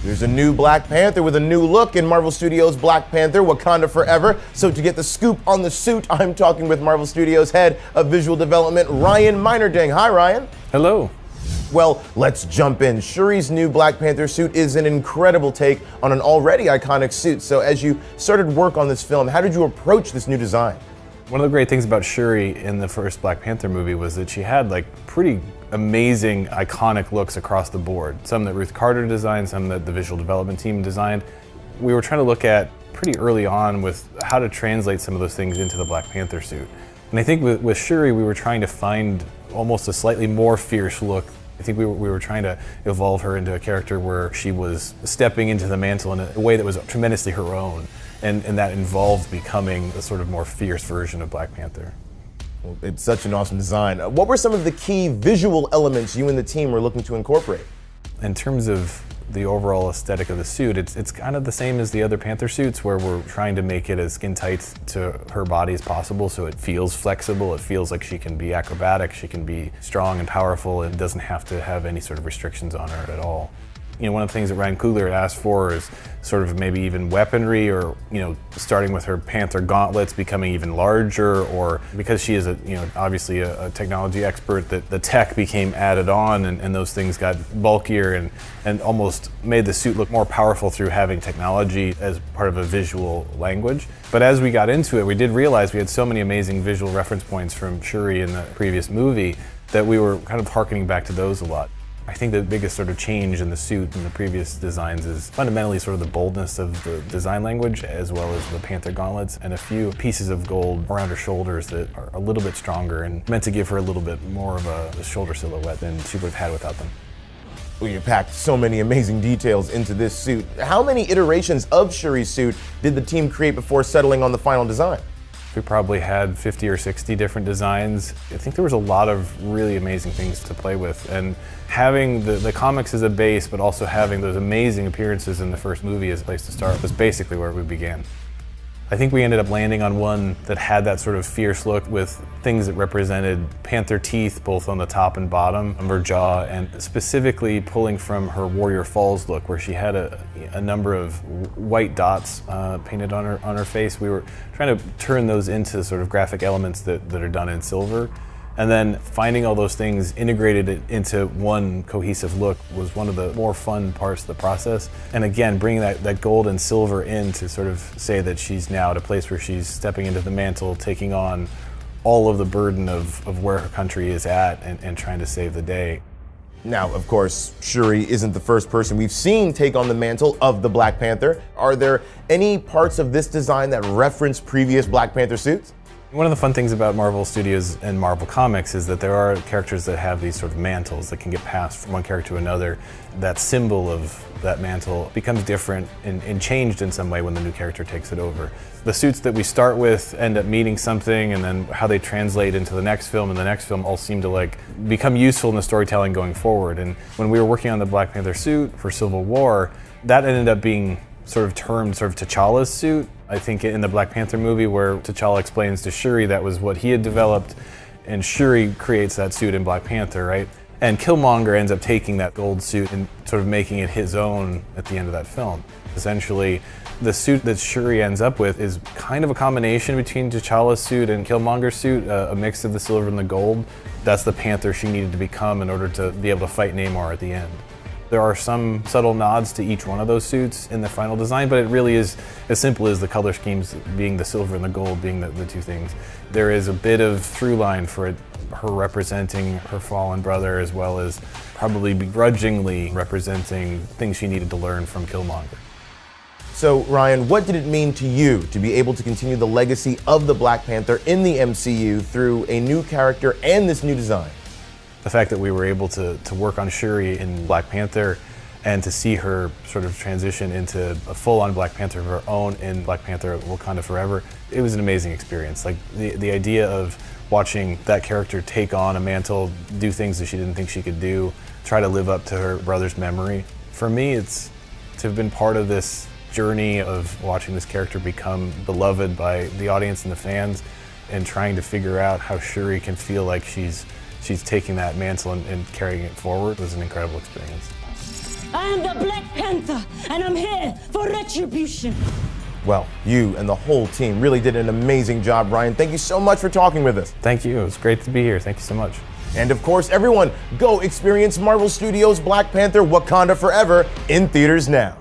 There's a new Black Panther with a new look in Marvel Studios' Black Panther Wakanda Forever. So to get the scoop on the suit, I'm talking with Marvel Studios head of visual development, Ryan Meinerding. Hi, Ryan. Hello. Well, let's jump in. Shuri's new Black Panther suit is an incredible take on an already iconic suit. So as you started work on this film, how did you approach this new design? One of the great things about Shuri in the first Black Panther movie was that she had like pretty amazing, iconic looks across the board. Some that Ruth Carter designed, some that the visual development team designed. We were trying to look at pretty early on with how to translate some of those things into the Black Panther suit. And I think with Shuri, we were trying to find almost a slightly more fierce look. I think we were trying to evolve her into a character where she was stepping into the mantle in a way that was tremendously her own. And that involved becoming a sort of more fierce version of Black Panther. Well, it's such an awesome design. What were some of the key visual elements you and the team were looking to incorporate? In terms of the overall aesthetic of the suit, it's kind of the same as the other Panther suits, where we're trying to make it as skin tight to her body as possible, so it feels flexible, it feels like she can be acrobatic, she can be strong and powerful, and doesn't have to have any sort of restrictions on her at all. You know, one of the things that Ryan Coogler had asked for is sort of maybe even weaponry, or, you know, starting with her Panther gauntlets becoming even larger, or because she is obviously a technology expert, that the tech became added on and those things got bulkier and almost made the suit look more powerful through having technology as part of a visual language. But as we got into it, we did realize we had so many amazing visual reference points from Shuri in the previous movie that we were kind of harkening back to those a lot. I think the biggest sort of change in the suit in the previous designs is fundamentally sort of the boldness of the design language, as well as the Panther gauntlets and a few pieces of gold around her shoulders that are a little bit stronger and meant to give her a little bit more of a shoulder silhouette than she would have had without them. Well, you packed so many amazing details into this suit. How many iterations of Shuri's suit did the team create before settling on the final design? We probably had 50 or 60 different designs. I think there was a lot of really amazing things to play with, and having the comics as a base, but also having those amazing appearances in the first movie as a place to start was basically where we began. I think we ended up landing on one that had that sort of fierce look with things that represented panther teeth both on the top and bottom of her jaw, and specifically pulling from her Warrior Falls look, where she had a number of white dots painted on her face. We were trying to turn those into sort of graphic elements that are done in silver. And then finding all those things integrated into one cohesive look was one of the more fun parts of the process. And again, bringing that gold and silver in to sort of say that she's now at a place where she's stepping into the mantle, taking on all of the burden of where her country is at and trying to save the day. Now, of course, Shuri isn't the first person we've seen take on the mantle of the Black Panther. Are there any parts of this design that reference previous Black Panther suits? One of the fun things about Marvel Studios and Marvel Comics is that there are characters that have these sort of mantles that can get passed from one character to another. That symbol of that mantle becomes different and changed in some way when the new character takes it over. The suits that we start with end up meaning something, and then how they translate into the next film and the next film all seem to like become useful in the storytelling going forward. And when we were working on the Black Panther suit for Civil War, that ended up being sort of termed sort of T'Challa's suit. I think in the Black Panther movie, where T'Challa explains to Shuri that was what he had developed, and Shuri creates that suit in Black Panther, right? And Killmonger ends up taking that gold suit and sort of making it his own at the end of that film. Essentially, the suit that Shuri ends up with is kind of a combination between T'Challa's suit and Killmonger's suit, a mix of the silver and the gold. That's the Panther she needed to become in order to be able to fight Namor at the end. There are some subtle nods to each one of those suits in the final design, but it really is as simple as the color schemes being the silver and the gold being the two things. There is a bit of through line for it, her representing her fallen brother, as well as probably begrudgingly representing things she needed to learn from Killmonger. So, Ryan, what did it mean to you to be able to continue the legacy of the Black Panther in the MCU through a new character and this new design? The fact that we were able to work on Shuri in Black Panther and to see her sort of transition into a full-on Black Panther of her own in Black Panther Wakanda Forever, it was an amazing experience. Like the idea of watching that character take on a mantle, do things that she didn't think she could do, try to live up to her brother's memory. For me, it's to have been part of this journey of watching this character become beloved by the audience and the fans, and trying to figure out how Shuri can feel like she's taking that mantle and carrying it forward was an incredible experience. I am the Black Panther, and I'm here for retribution. Well, you and the whole team really did an amazing job, Ryan. Thank you so much for talking with us. Thank you. It was great to be here. Thank you so much. And of course, everyone, go experience Marvel Studios' Black Panther Wakanda Forever in theaters now.